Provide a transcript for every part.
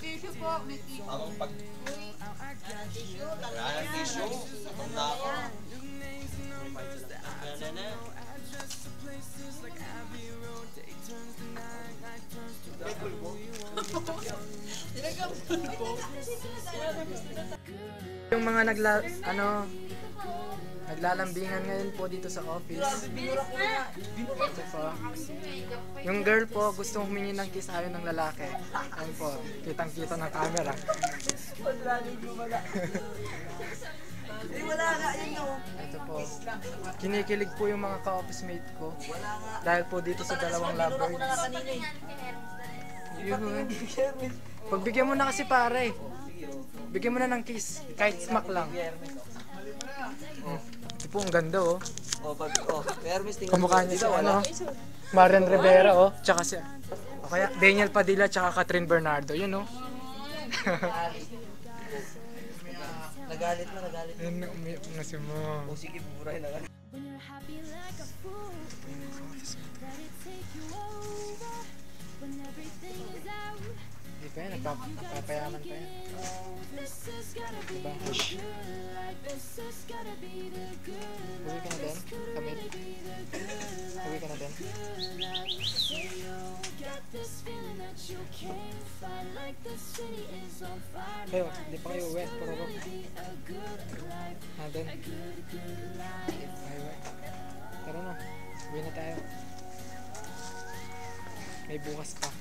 Tissue po, may tissue. Amang pag... Tissue, Wala ng tissue. Matanda ako. Na. Yung mga naglalambingan ngayon po dito sa office. Ito po. Yung girl po gusto humingi ng kiss, ayaw ng lalaki. Ayan po, kitang-kita ng camera. Wala nga yun no. Ito po. Kinikilig po yung mga ka-office mate ko. Dahil po dito sa dalawang lovebirds. Yun. Pagbigyan mo na kasi pare. Bigyan mo na ng kiss. Kahit smack lang. Ito po, ang ganda oh. Kamukha niya si ano, Marian Rivera oh. Tsaka si, o kaya Daniel Padilla tsaka Catherine Bernardo. Yun oh. Nagalit na. Ayun, umiyak na si mo. O sige, buburay na lang. Hindi pa yan, napapayaman pa yan. Diba? Uwi ka na din? Kamil? Uwi ka na din? Kayo, hindi pa kayo uwi. Puro ko. Na din? Ay, uwi. Tara na. Uwi na tayo. May bukas pa.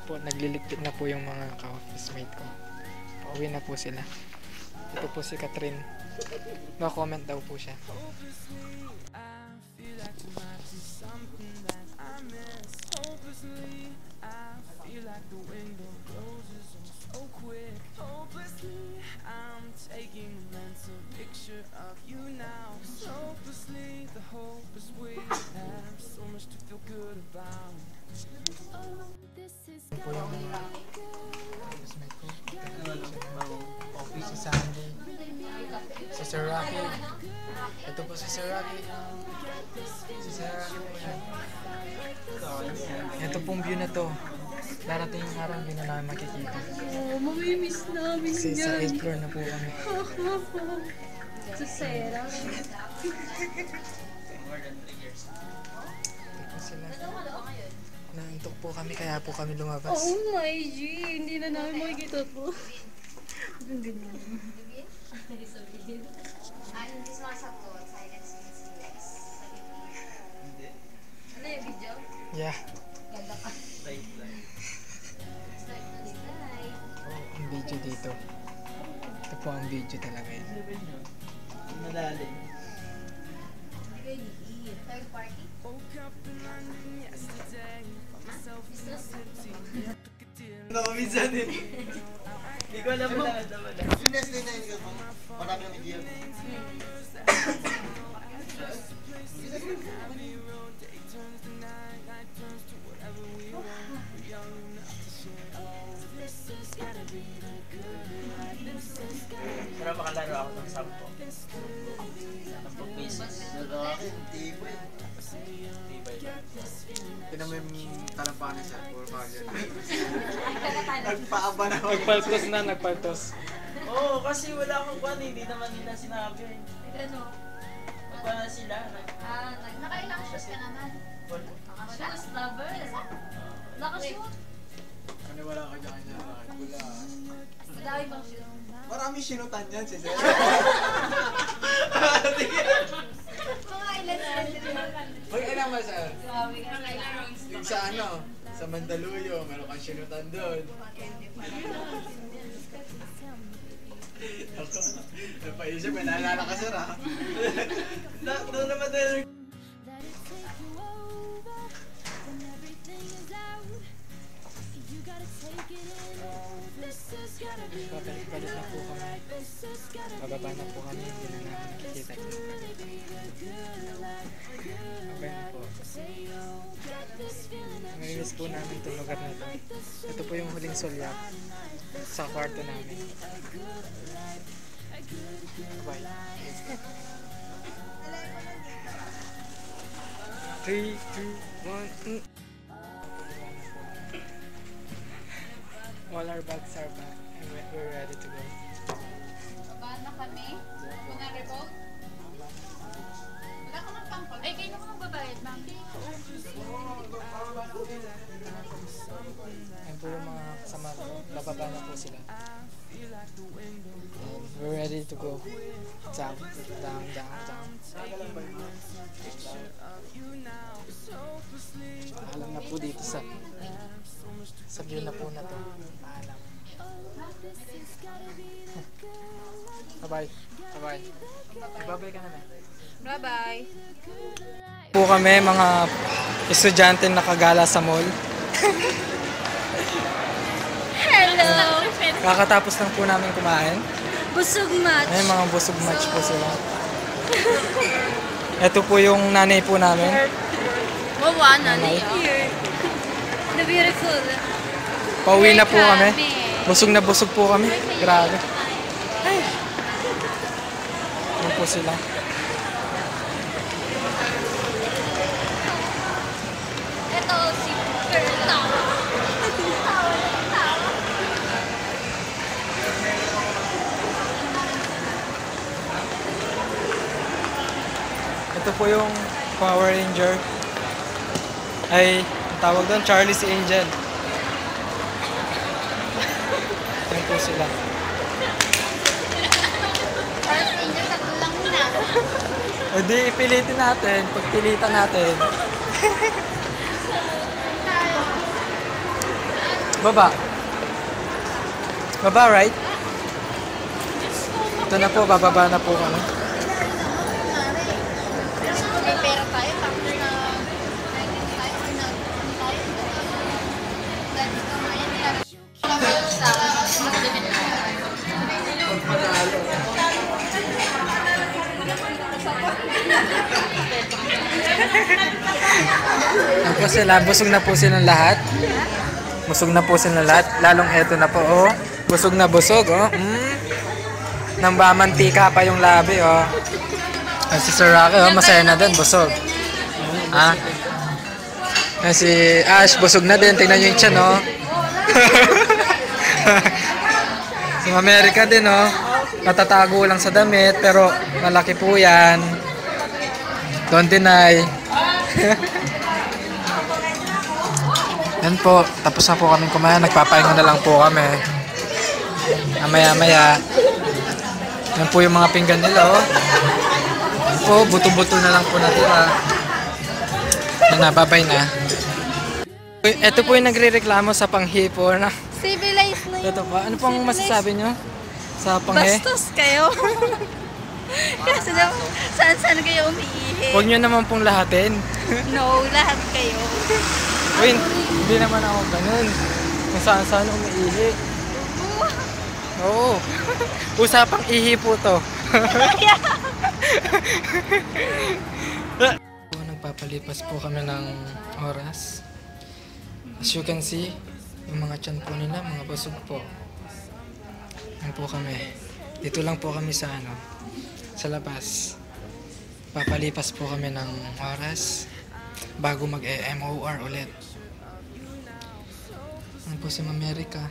Po, nagliligpit na po yung mga ka-office mate ko. Pauwi na po sila. Ito po si Catherine. No comment daw po siya. Ito po yung mga office mate ko. Si Sandy. Si Sir Rocky. Ito po si Sir Rocky. Si Sir Rocky po yan. Ito pong view na to. Darating yung araw hindi na namin makikita. Oh, mamimiss namin Kasi sa yan. 8th floor na po kami. Sa Sarah. Ito po sila. Naantok po kami kaya po kami lumabas. Oh my G, hindi na namin makikita to. Ang ganda. Hindi sumasagot, silence means yes. Ano yung video? Yeah. Ganda ka. Start na din. Oh, ang video dito. Ito po ang video talaga yun. Malalim. Third party? Ano kami dyan eh. Hindi ko alam mo. Yung Nestle na yun, marami ang idea. Pero makalaro ako ng 10. 10 pieces. Lalaki, tibay. Tinan mo yung talampakan niya, puro Marian. Nagpaaba na. Nagpaltos na, nagpaltos. Oo, kasi wala akong kwan, hindi naman nila sinabi. Ano? Nagpa na sila. Nakailang shoes ka naman? Wala. Shoes lover? Nakashoot? Ano wala ka dyan dyan? Wala. Madami bang shoot? Maraming sinutan yan, si Sir. Mga ilan sila. Uy, alam mo, Sir? Grabe ka. Yung sa ano, sa Mandaluyong, meron kang sinutan doon. Ako, napaisip, may naalala ka, Sir, ha? Doon naman tayo. Babalik na po kami. Bababa na po kami. Hindi na namin nakikita. Okay na po. Namilis po namin itong lugar na ito. Ito po yung huling sulyak sa kwarto namin. Bye. 3, 2, 1. All our bags are back and we're ready to go. Baba na kami. Kunwari po. Wala ka ng pangkol. Ay, kayo na magbabayad, ma'am. Ayan po yung mga kasama ko. Bababa na po sila. And we're ready to go. Down, down, down, down. Paalam na po dito sa view na po na to. Paalam. Bye-bye. Bye-bye. Bye-bye ka na. Bye-bye. Po kami mga estudyante nakagala sa mall. Hello! Kakatapos lang po namin kumain. Busog match. Ay, mga busog match po sila. Ito po yung nanay po namin. Wawa na here. The beautiful. Pauwi na po kami. Busog po kami. Grabe. Yan po sila. Ito si Perla. Ito po yung Power Ranger. Ay, tawag doon, Charlie si Angel. Yan po sila. Charles Angel, tatlo lang na. O di, ipilitin natin. Pagpilitan natin. Baba. Baba, right? Ito na po, bababa na po kami. May pera tayo, after na 19 tayo, or na tayo. Dahil ito ngayon, nilagay sa limit na. Ako sila, busog na po silang lahat. Busog na po silang lahat. Lalong eto na po, oh. Busog na busog, oh. Nang bamantika pa yung labi, oh. Si Sir Rocky, oh, masaya na din, busog. Ah. Si Ash, busog na din. Tingnan nyo yung tiyan, oh. Si America din, oh. Natatago lang sa damit, pero malaki po yan. Don't deny. Yan po, tapos na po kami kumain. Nagpapahinga na lang po kami. Maya-maya. Yan po yung mga pinggan nila, oh. Yan po, buto-buto na lang po natira. Yan na, bye-bye na. Ito po yung nagre-reklamo sa panghipo na. Civilized na Ito po, ano pong masasabi nyo sa panghe? Bastos kayo. Kasi na, saan kayo umiihi? Huwag nyo naman pong lahatin. No, lahat kayo. Uy, hindi naman ako ganun. Kung saan umiihi. Oo. Usapang ihi po to. Nagpapalipas po kami ng oras. As you can see, yung mga tiyan po nila, mga busog po. Yan po kami. Dito lang po kami sa sa labas. Papalipas po kami ng oras bago mag-MOR ulit. Yan po si America.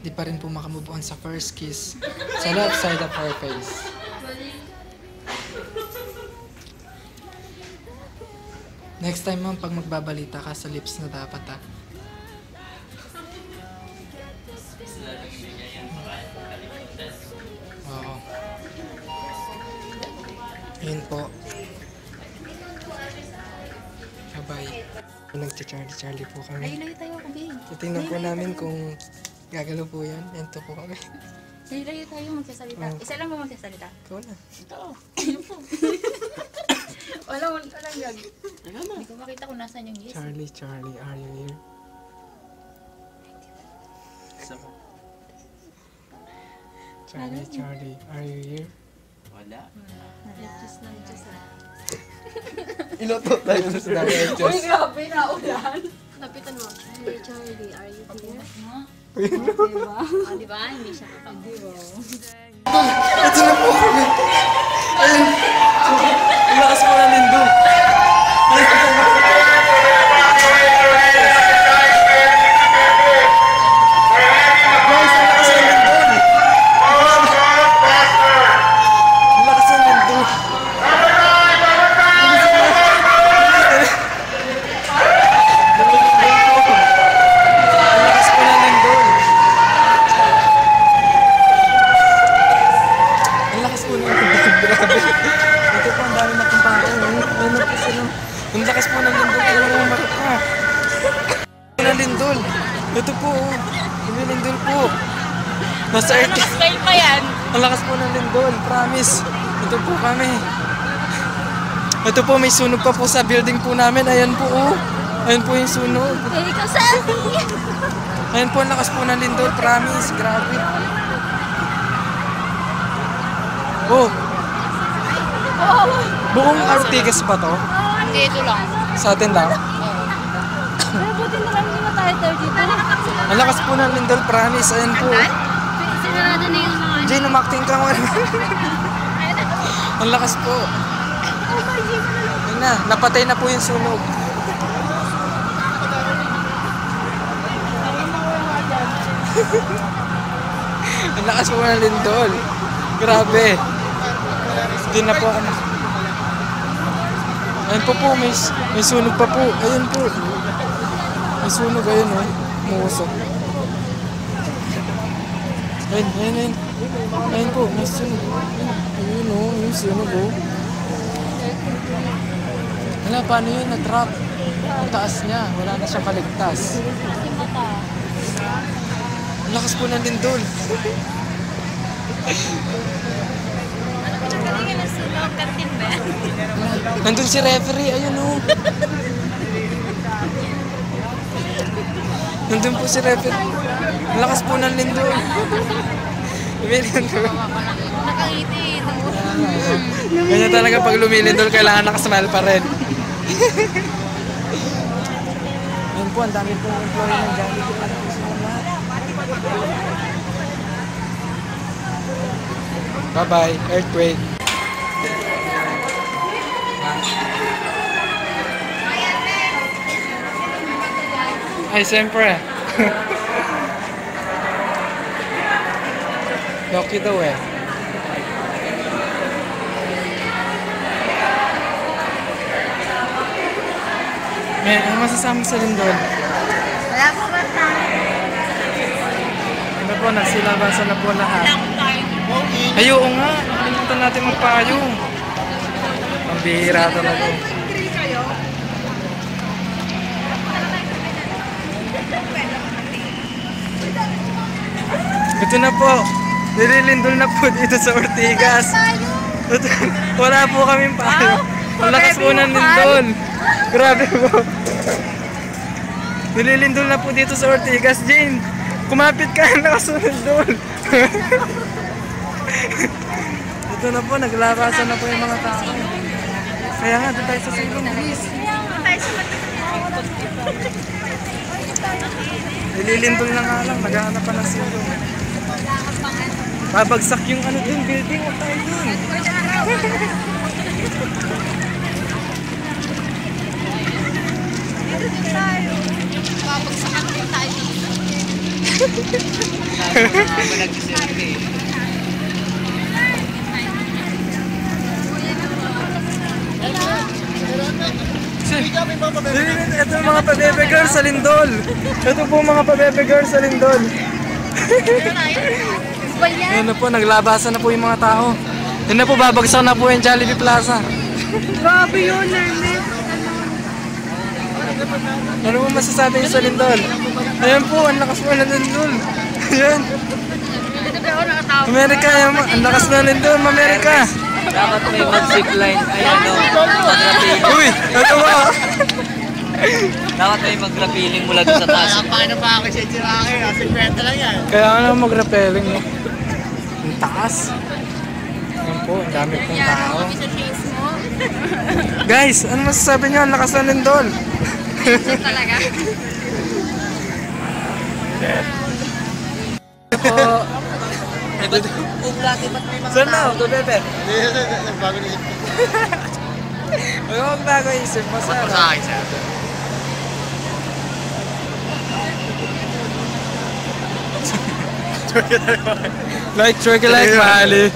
Di pa rin po makamove on sa first kiss sa left side of her face. Next time ma'am, pag magbabalita ka sa lips na dapat ah. Oo. Yun po. Bye-bye. Nagcha-Charlie po kami. Layo tayo ako, babe. Titingnan po namin kung gagalaw po yan. Yan to po kami. Layo tayo magsasalita. Oh. Isa lang ba magsasalita? Ikaw na. Walang gag. Hindi ko makita kung nasan yung yes. Charlie, are you here? Charlie, are you here? Wala. Just Iloto tayo sa dahil. Uy, grabe na ulan. Lapitan mo. Hey, Charlie, are you here? Diba? Diba? Hindi siya kapag. Ito na po kami. Ayun. Lakas Nasa earth. Style pa yan. Ang lakas po ng lindol, promise. Ito po kami. Ito po, may sunog pa po sa building po namin. Ayan po, oh. Ayan po yung sunog. Eh, ikaw saan? Ayan po, ang lakas po ng lindol, promise. Grabe. Oh, Oo. buong Ortigas ba to? Hindi, ito lang. Sa atin lang? Pero buti na lang hindi na tayo 32. Ang lakas po ng lindol, promise. Ayan po. Sinarado na yung mga... Jay, umakting ka mo. Ang lakas po. Yun na, napatay na po yung sunog. Ang lakas po ng lindol. Grabe. Hindi na po ako Ayun po, may sunog pa po. Ayun po. May sunog, ayun o. Muusok. Ayun. Ayun po, may sunog. Ayun o, yung sunog o. Wala, paano yun? Na-trap. Ang taas niya. Wala na siyang kaligtas. Ang lakas po ng lindol. Nandun si referee, ayun o. Nandun po si referee. Ang lakas po ng lindol. Lumilindol. Nakangiti, no? Ganyan talaga pag lumilindol, kailangan nakasmile pa rin. Ayun po, ang dami pong employee ng Jollibee. Bye-bye, earthquake. Ay, siyempre. Loki daw eh. May ano masasama sa lindol? Wala po ba tayo? Ano po, nagsilabasan na po lahat. Wala po tayo. Ay, oo nga. Kalimutan natin magpayong. Ang bihira talaga. Ito na po. Nililindol na po dito sa Ortigas. Wala po kaming payo. Ang lakas po ng lindol. Grabe po. Nililindol na po dito sa Ortigas, Jane. Kumapit ka, ang lakas ng lindol. Ito na po, naglarasan na po yung mga tao. Kaya nga, doon tayo sa silong, please. Nililindol na nga lang, naghahanap pa ng silong. Babagsak yung ano dun, building, huwag tayo dun. Babagsakan din tayo. Ito yung mga pabebe girls sa lindol. Ito po mga pabebe girls sa lindol. Yan na po, naglabasan na po yung mga tao. Yan na po, babagsak na po yung Jollibee Plaza. Grabe yun, Ernest. Ano po masasabi niyo sa lindol? Ayan po, ang lakas po ng lindol. Ayan. Amerika, yan mo. Ang lakas ng lindol, Amerika. Dapat may mag-zipline. Ayan o. Mag-rappeling. Uy, ano ba? Dapat may mag-rappeling mula doon sa taas. Paano pa ako siya Chiraki? Kasi kwenta lang yan. Kaya ano mag-rappelling mo? Ang taas. Ayan po, ang dami pong tao. Sa shades mo. Guys, ano masasabi niyo? Ang lakas ng lindol. Talaga? Po. Lagi ba't may mga Saan na? Ito, Bebe. Bago na isip. Huwag bago isip mo, sir. Akin siya. Like, twerk like Mali.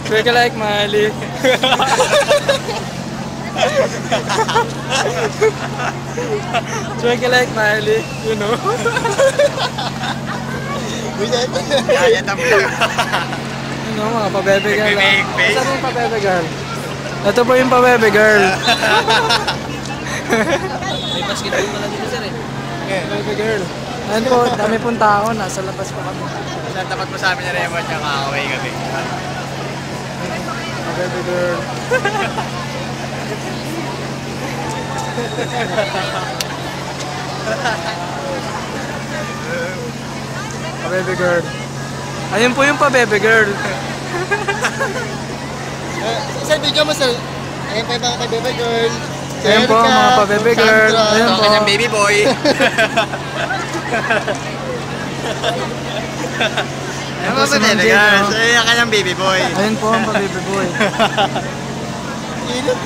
Twerk like Mali. Twerk like Mali, you know. Kaya na mo lang. Ano, mga pabebe girl. Nagme-make face. Saan yung pabebe girl? Ito po yung pabebe girl. May basketball pala dito sir eh. Pabebe girl. Ayan po, dami pong tao. Nasa labas po kami. Sa tapat mo sa amin na Remo, tsaka kakaway kami. Baby girl. Baby girl. Ayun po yung pa-baby girl. Sir, video mo sir. Ayun pa yung mga baby girl. Ayun po, mga pa-baby girl. Ayun po. Kanyang baby boy. Ayun po si ba Ma'am baby Jade, girl? no? Ayun ang kanyang baby boy. Ayun po ang pa-baby boy. Init.